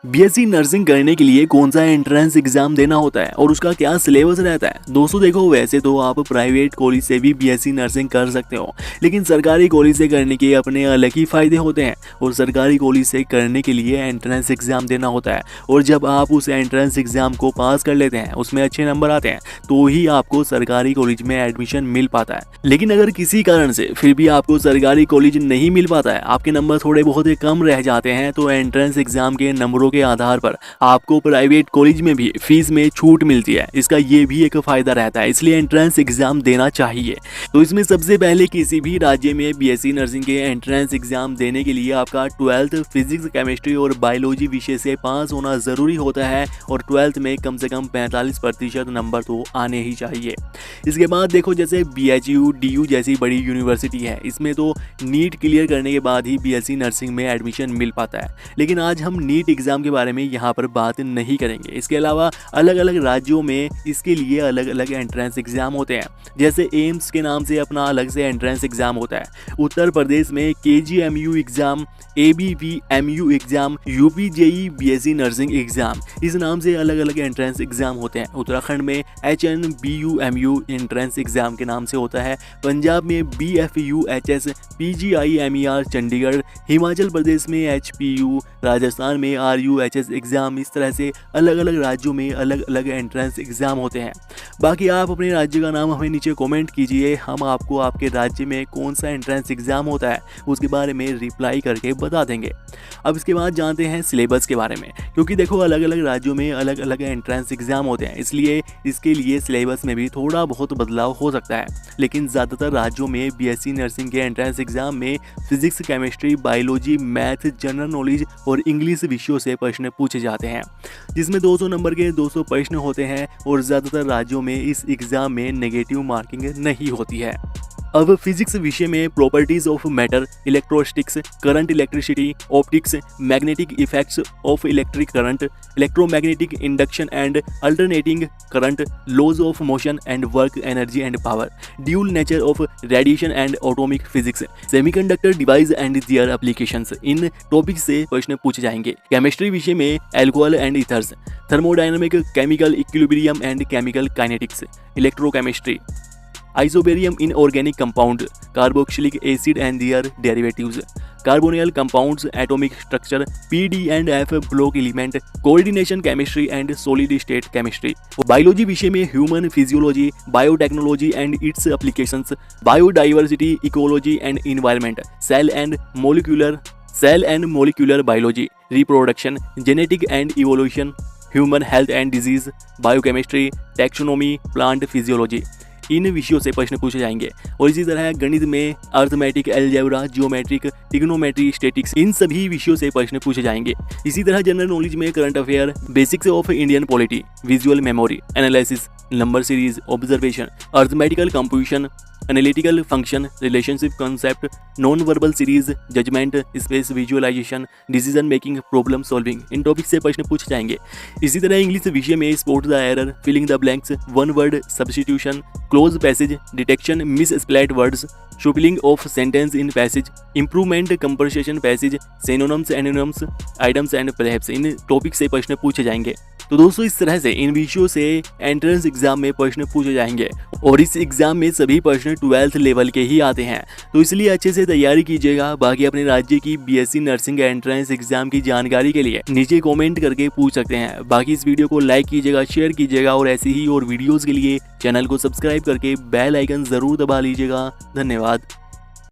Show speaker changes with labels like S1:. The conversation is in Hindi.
S1: बीएससी नर्सिंग करने के लिए कौन सा एंट्रेंस एग्जाम देना होता है और उसका क्या सिलेबस रहता है। दोस्तों देखो, वैसे तो आप प्राइवेट कॉलेज से भी बीएससी नर्सिंग कर सकते हो, लेकिन सरकारी कॉलेज से करने के अपने अलग ही फायदे होते हैं। और सरकारी कॉलेज से करने के लिए एंट्रेंस एग्जाम देना होता है, और जब आप उस एंट्रेंस एग्जाम को पास कर लेते हैं, उसमें अच्छे नंबर आते हैं, तो ही आपको सरकारी कॉलेज में एडमिशन मिल पाता है। लेकिन अगर किसी कारण से फिर भी आपको सरकारी कॉलेज नहीं मिल पाता है, आपके नंबर थोड़े बहुत कम रह जाते हैं, तो एंट्रेंस एग्जाम के नंबरों के आधार पर आपको प्राइवेट कॉलेज में भी फीस में छूट मिलती है। इसका ये भी एक फायदा रहता है, इसलिए एंट्रेंस एग्जाम देना चाहिए। तो इसमें सबसे पहले किसी भी राज्य में बीएससी नर्सिंग के एंट्रेंस एग्जाम देने के लिए आपका 12th फिजिक्स, केमिस्ट्री और बायोलॉजी विषय से पास होना जरूरी होता है, और 12th में कम से कम 45% नंबर तो आने ही चाहिए। इसके बाद देखो, जैसे बीएचयू, डीयू जैसी बड़ी यूनिवर्सिटी है, इसमें तो नीट क्लियर करने के बाद ही बीएससी नर्सिंग में एडमिशन मिल पाता है। लेकिन आज हम नीट एग्जाम के बारे में यहाँ पर बात नहीं करेंगे। इसके अलावा अलग अलग राज्यों में इसके लिए अलग अलग एंट्रेंस एग्जाम होते हैं। जैसे एम्स के नाम से अपना अलग से एंट्रेंस एग्जाम होता है। उत्तर प्रदेश में KGMU exam, ABVMU exam, UP JE BSc nursing exam, इस नाम से अलग अलग एंट्रेंस एग्जाम होते हैं। उत्तराखंड में एचएनबीयूएमयू एंट्रेंस एग्जाम के नाम से होता है। पंजाब में बीएफयूएचएस, पीजीआईएमईआर चंडीगढ़, हिमाचल प्रदेश में एचपीयू, राजस्थान में आरयूएचएस एग्जाम। इस तरह से अलग अलग राज्यों में अलग अलग एंट्रेंस एग्जाम होते हैं। बाकी आप अपने राज्य का नाम हमें नीचे कमेंट कीजिए, हम आपको आपके राज्य में कौन सा एंट्रेंस एग्जाम होता है उसके बारे में रिप्लाई करके बता देंगे। अब इसके बाद जानते हैं सिलेबस के बारे में, क्योंकि देखो अलग अलग राज्यों में अलग अलग एंट्रेंस एग्जाम होते हैं, इसलिए इसके लिए सिलेबस में भी थोड़ा बहुत बदलाव हो सकता है। लेकिन ज़्यादातर राज्यों में बीएससी नर्सिंग के एंट्रेंस एग्जाम में physics, chemistry, biology, math, general knowledge और इंग्लिश विषयों से प्रश्न पूछे जाते हैं, जिसमें 200 नंबर के 200 प्रश्न होते हैं। और ज़्यादातर राज्यों में इस एग्जाम में नेगेटिव मार्किंग नहीं होती है। अब फिजिक्स विषय में properties of matter, electrostatics, current, electricity, optics, magnetic effects of electric current, electromagnetic induction and alternating current, laws of motion and work, energy and power, dual nature of radiation and atomic physics, semiconductor device and their applications, इन टॉपिक से प्रश्न पूछे जाएंगे। केमिस्ट्री विषय में alcohol and ethers, thermodynamic, chemical equilibrium and chemical kinetics, electrochemistry, isomerism in organic compound, carboxylic acid and their derivatives, कार्बोनियल compounds, atomic structure, P D and F block element, coordination chemistry and solid state chemistry. Biology विषय में human physiology, biotechnology and its applications, biodiversity, ecology and environment, cell and molecular biology, reproduction, genetic and evolution, human health and disease, biochemistry, taxonomy, plant physiology, इन विषयों से प्रश्न पूछे जाएंगे। और इसी तरह गणित में arithmetic, algebra, geometric, trigonometry, statics, इन सभी विषयों से प्रश्न पूछे जाएंगे। इसी तरह जनरल नॉलेज में current affair, basics of Indian polity, visual memory, analysis, number series, observation, arithmetical computation, analytical function, relationship concept, non verbal series, judgement, space visualisation, decision making, problem solving, इन टॉपिक से प्रश्न पूछे जाएंगे। इसी तरह इंग्लिश विषय में spot the error, filling the blanks, one word substitution, close passage, detection misspelt words, shuffling of sentence in passage, improvement comprehension passage, synonyms, antonyms, idioms and phrases, इन टॉपिक से प्रश्न पूछे जाएंगे। तो दोस्तों इस तरह से इन विषयों से एंट्रेंस एग्जाम में प्रश्न पूछे जाएंगे, और इस एग्जाम में सभी प्रश्न 12th लेवल के ही आते हैं, तो इसलिए अच्छे से तैयारी कीजिएगा। बाकी अपने राज्य की बीएससी नर्सिंग एंट्रेंस एग्जाम की जानकारी के लिए नीचे कमेंट करके पूछ सकते हैं। बाकी इस वीडियो को लाइक कीजिएगा, शेयर कीजिएगा, और ऐसी ही और वीडियोस के लिए चैनल को सब्सक्राइब करके बेल आइकन जरूर दबा लीजिएगा। धन्यवाद।